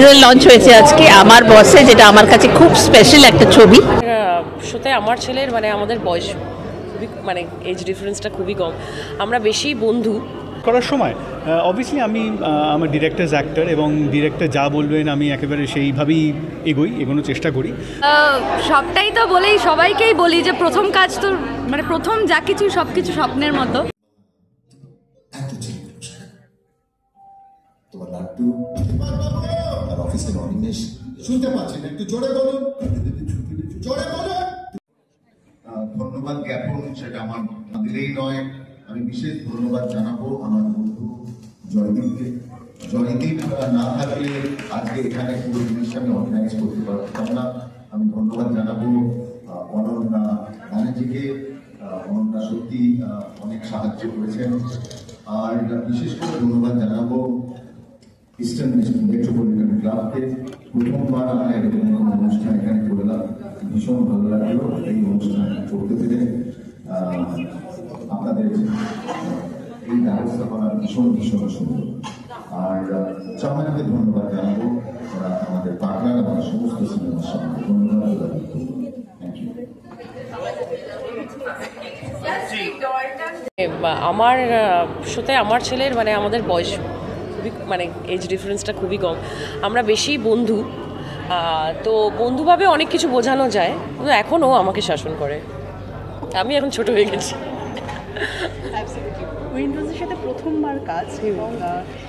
Teaser launch হয়েছে আজকে আমার বসে, যেটা আমার কাছে খুব স্পেশাল একটা ছবি। শোতে আমার ছেলের মানে আমাদের বয়স খুবই মানে এজ ডিফারেন্সটা খুবই কম, আমরা বেশি বন্ধু। করার সময় অবভিয়াসলি আমি আমার ডিরেক্টরস অ্যাক্টর এবং ডিরেক্টর যা বলবেন আমি একেবারে সেইভাবেই এগোনোর চেষ্টা করি। সবটাই তো বলেই সবাইকেই বলি যে প্রথম কাজ তো মানে প্রথম যা কিছু সব কিছু স্বপ্নের মতো। তোমার লাড্ডু আর অফিসের অনিমেষ শুনতে পাচ্ছেন, একটু জোরে বলুন, জোরে বলুন। ধন্যবাদ জ্ঞাপন সেটা আমার দিলেই নয়, আমি বিশেষ ধন্যবাদ জানাবো আমার বন্ধু জয়দীপকে। জয়দীপ না থাকলে আজকে এখানে পুরো জিনিসটা আমি অর্গানাইজ করতে পারতাম না। আমি ধন্যবাদ জানাবো অনন্যা ব্যানার্জিকে। অনন্যা সত্যি অনেক সাহায্য করেছেন। আর বিশেষ করে ধন্যবাদ জানাবো ইস্টার্ন মেট্রোপলিটন ক্লাবকে। প্রথমবার আমরা এরকম অনুষ্ঠান এখানে করলাম, ভীষণ ভালো লাগলো এই অনুষ্ঠান করতে পেরে। আপনাদের এই ব্যবস্থাপনা ভীষণ ভীষণ সুন্দর। আর চামাকে ধন্যবাদ জানাবো, ওরা আমাদের পার্টনার এবং সমস্ত সিনেমার সঙ্গে ধন্যবাদ। আমার শোতে আমার ছেলের মানে আমাদের বয়স খুবই মানে এজ ডিফারেন্সটা খুবই কম, আমরা বেশি বন্ধু। তো বন্ধুভাবে অনেক কিছু বোঝানো যায়, কিন্তু এখনও আমাকে শাসন করে। আমি এখন ছোট হয়ে গেছি। উইন্ডোজের সাথে প্রথমবার কাজ এবং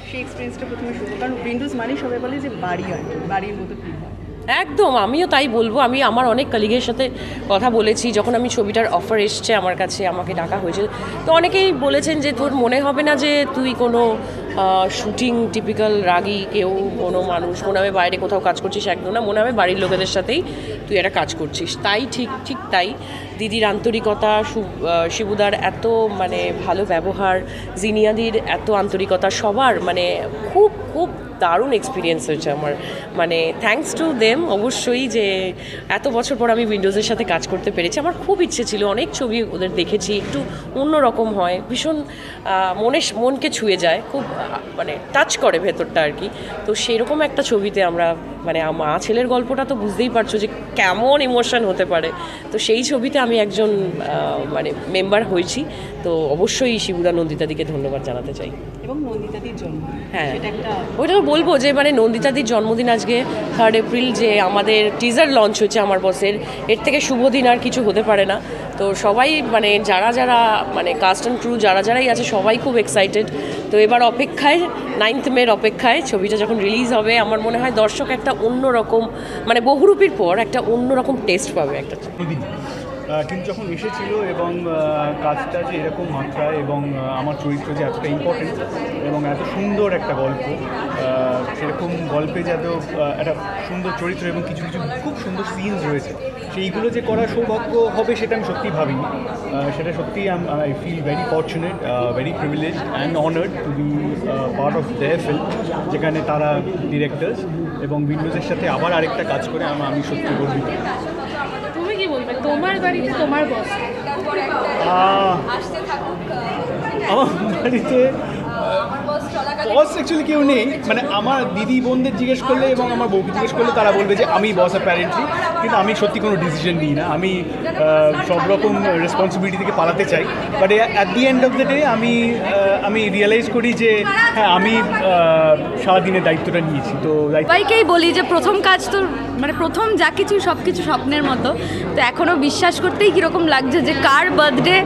সেই এক্সপিরিয়েন্সটা প্রথমে শুরু, কারণ উইন্ডোজ মানেই সবাই বলে যে বাড়ি আর বাড়ির মতো ফিল হয়। একদম, আমিও তাই বলবো। আমি আমার অনেক কলিগের সাথে কথা বলেছি, যখন আমি ছবিটার অফার এসছে আমার কাছে, আমাকে ডাকা হয়েছে, তো অনেকেই বলেছেন যে তোর মনে হবে না যে তুই কোনো শুটিং টিপিক্যাল রাগী কেউ কোনো মানুষ মনে হবে বাইরে কোথাও কাজ করছিস, একদম না, মনে হবে বাড়ির লোকেদের সাথেই তুই একটা কাজ করছিস। তাই ঠিক তাই দিদির আন্তরিকতা, শিবুদার এত মানে ভালো ব্যবহার, জিনিয়াদির এত আন্তরিকতা, সবার মানে খুব খুব দারুণ এক্সপিরিয়েন্স হয়েছে আমার। মানে থ্যাঙ্কস টু দেম অবশ্যই, যে এত বছর পর আমি উইন্ডোজের সাথে কাজ করতে পেরেছি। আমার খুব ইচ্ছে ছিল, অনেক ছবি ওদের দেখেছি, একটু অন্যরকম হয়, ভীষণ মনকে ছুঁয়ে যায়, খুব মানে টাচ করে ভেতরটা আর কি। তো সেরকম একটা ছবিতে আমরা মানে মা ছেলের গল্পটা তো বুঝতেই পারছো যে কেমন ইমোশন হতে পারে। তো সেই ছবিতে আমি একজন মানে মেম্বার হয়েছি। তো অবশ্যই শিবুদা নন্দিতাদিকে ধন্যবাদ জানাতে চাই। এবং নন্দিতাদির জন্য হ্যাঁ, ওইটা বলবো যে মানে নন্দিতাদির জন্মদিন আজকে 3 এপ্রিল, যে আমাদের টিজার লঞ্চ হয়েছে আমার বসের, এর থেকে শুভ দিন আর কিছু হতে পারে না। তো সবাই মানে যারা মানে কাস্ট অ্যান্ড ক্রু যারাই আছে সবাই খুব এক্সাইটেড। তো এবার অপেক্ষায় 9th মের অপেক্ষায়, ছবিটা যখন রিলিজ হবে আমার মনে হয় দর্শক একটা অন্যরকম মানে বহুরূপীর পর একটা অন্যরকম টেস্ট পাবে একটা। কিন্তু যখন এসেছিল এবং কাজটা যে এরকম মাত্রায় এবং আমার চরিত্র যে এতটা ইম্পর্টেন্ট এবং এত সুন্দর একটা গল্প, সেরকম গল্পে যে এত একটা সুন্দর চরিত্র এবং কিছু খুব সুন্দর সিনস রয়েছে, সেইগুলো যে করার সৌভাগ্য হবে সেটা আমি সত্যিই ভাবিনি। সেটা সত্যিই I feel very fortunate, very privilege and honoured to be part of their film, যেখানে তারা ডিরেক্টর্স এবং উইন্ডোজের সাথে আবার আরেকটা কাজ করে আমি সত্যি গর্বিত। তুমি কি বলবে তোমার বাড়িতে তোমার বস? আমার বাড়িতে বস অ্যাকচুয়ালি কেউ নেই, মানে আমার দিদি বোনদের জিজ্ঞেস করলে এবং আমার বউকে জিজ্ঞেস করলে তারা বলবে যে আমি বস অ্যাপারেন্টলি, কিন্তু আমি সত্যি কোনো ডিসিশন নিই না। আমি সব রকম রেসপন্সিবিলিটি থেকে পালাতে চাই, but at the end of the day আমি রিয়েলাইজ করি যে হ্যাঁ আমি সারাদিনের দায়িত্বটা নিয়েছি। তো সবাইকেই বলি যে প্রথম কাজ তো মানে প্রথম যা কিছু সব কিছু স্বপ্নের মতো। তো এখনও বিশ্বাস করতেই কীরকম লাগছে যে কার বার্থডে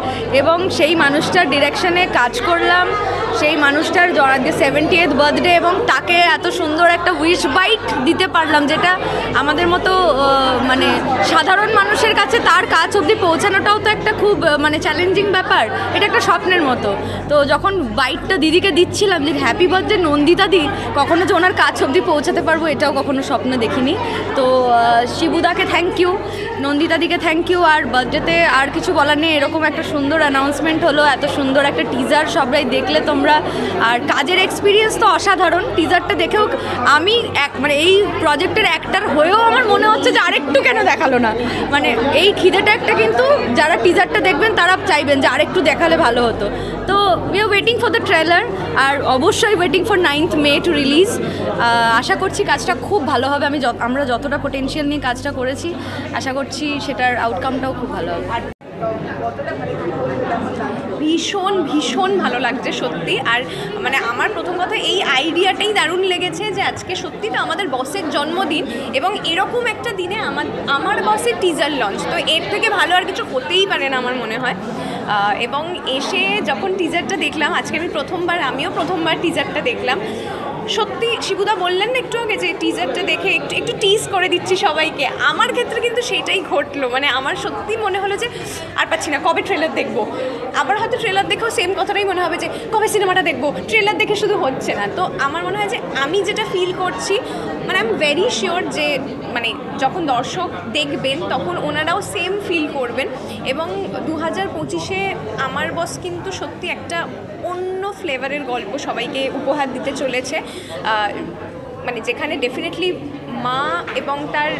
এবং সেই মানুষটার ডিরেকশনে কাজ করলাম, সেই মানুষটার 70th বার্থডে, এবং তাকে এত সুন্দর একটা উইশ বাইট দিতে পারলাম, যেটা আমাদের মতো মানে সাধারণ মানুষের কাছে তার কাজ অবধি পৌঁছানোটাও তো একটা খুব মানে চ্যালেঞ্জিং ব্যাপার, এটা একটা স্বপ্নের মতো। তো যখন বাইটটা দিদিকে দিচ্ছিলাম যে হ্যাপি বার্থডে নন্দিতা দি, কখনো যে ওনার কাজ অবধি পৌঁছাতে পারবো এটাও কখনো স্বপ্ন দেখিনি। তো শিবুদাকে থ্যাংক ইউ, নন্দিতাদিকে থ্যাংক ইউ। আর বার্থডেতে আর কিছু বলার নেই, এরকম একটা সুন্দর অ্যানাউন্সমেন্ট হলো, এত সুন্দর একটা টিজার সবাই দেখলে তোমরা, আর কাজে কাজের এক্সপিরিয়েন্স তো অসাধারণ। টিজারটা দেখেও আমি মানে এই প্রজেক্টের অ্যাক্টর হয়েও আমার মনে হচ্ছে যে আরেকটু কেন দেখালো না, মানে এই খিদেটা একটা, কিন্তু যারা টিজারটা দেখবেন তারা চাইবেন যে আরেকটু দেখালে ভালো হতো। তো we are waiting for the trailer, আর অবশ্যই waiting for 9th May to release. আশা করছি কাজটা খুব ভালো হবে। আমরা যতটা পোটেনশিয়াল নিয়ে কাজটা করেছি, আশা করছি সেটার আউটকামটাও খুব ভালো হবে। ভীষণ ভীষণ ভালো লাগছে সত্যি। আর মানে আমার প্রথম কথা এই আইডিয়াটাই দারুণ লেগেছে যে আজকে সত্যি তো আমাদের বসের জন্মদিন, এবং এরকম একটা দিনে আমার বসের টিজার লঞ্চ, তো এর থেকে ভালো আর কিছু হতেই পারে না আমার মনে হয়। এবং এসে যখন টিজারটা দেখলাম, আজকে আমিও প্রথমবার টিজারটা দেখলাম। সত্যি শিবুদা বললেন না একটু আগে যে টিজারটা দেখে একটু টিজ করে দিচ্ছি সবাইকে, আমার ক্ষেত্রে কিন্তু সেটাই ঘটলো। মানে আমার সত্যি মনে হলো যে আর পাচ্ছি না, কবে ট্রেলার দেখবো। আবার হয়তো ট্রেলার দেখেও সেম কথাটাই মনে হবে যে কবে সিনেমাটা দেখবো, ট্রেলার দেখে শুধু হচ্ছে না। তো আমার মনে হয় যে আমি যেটা ফিল করছি, মানে আই এম ভেরি শিওর যে মানে যখন দর্শক দেখবেন তখন ওনারাও সেম ফিল করবেন। এবং 2025-এ আমার বস কিন্তু সত্যি একটা অন্য ফ্লেভারের গল্প সবাইকে উপহার দিতে চলেছে, মানে যেখানে ডেফিনেটলি মা এবং তার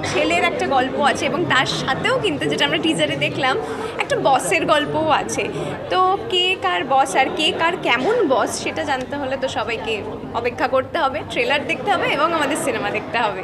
ছেলের একটা গল্প আছে, এবং তার সাথেও কিন্তু যেটা আমরা টিজারে দেখলাম একটা বসের গল্পও আছে। তো কে কার বস আর কে কার কেমন বস সেটা জানতে হলে তো সবাইকে অপেক্ষা করতে হবে, ট্রেলার দেখতে হবে এবং আমাদের সিনেমা দেখতে হবে।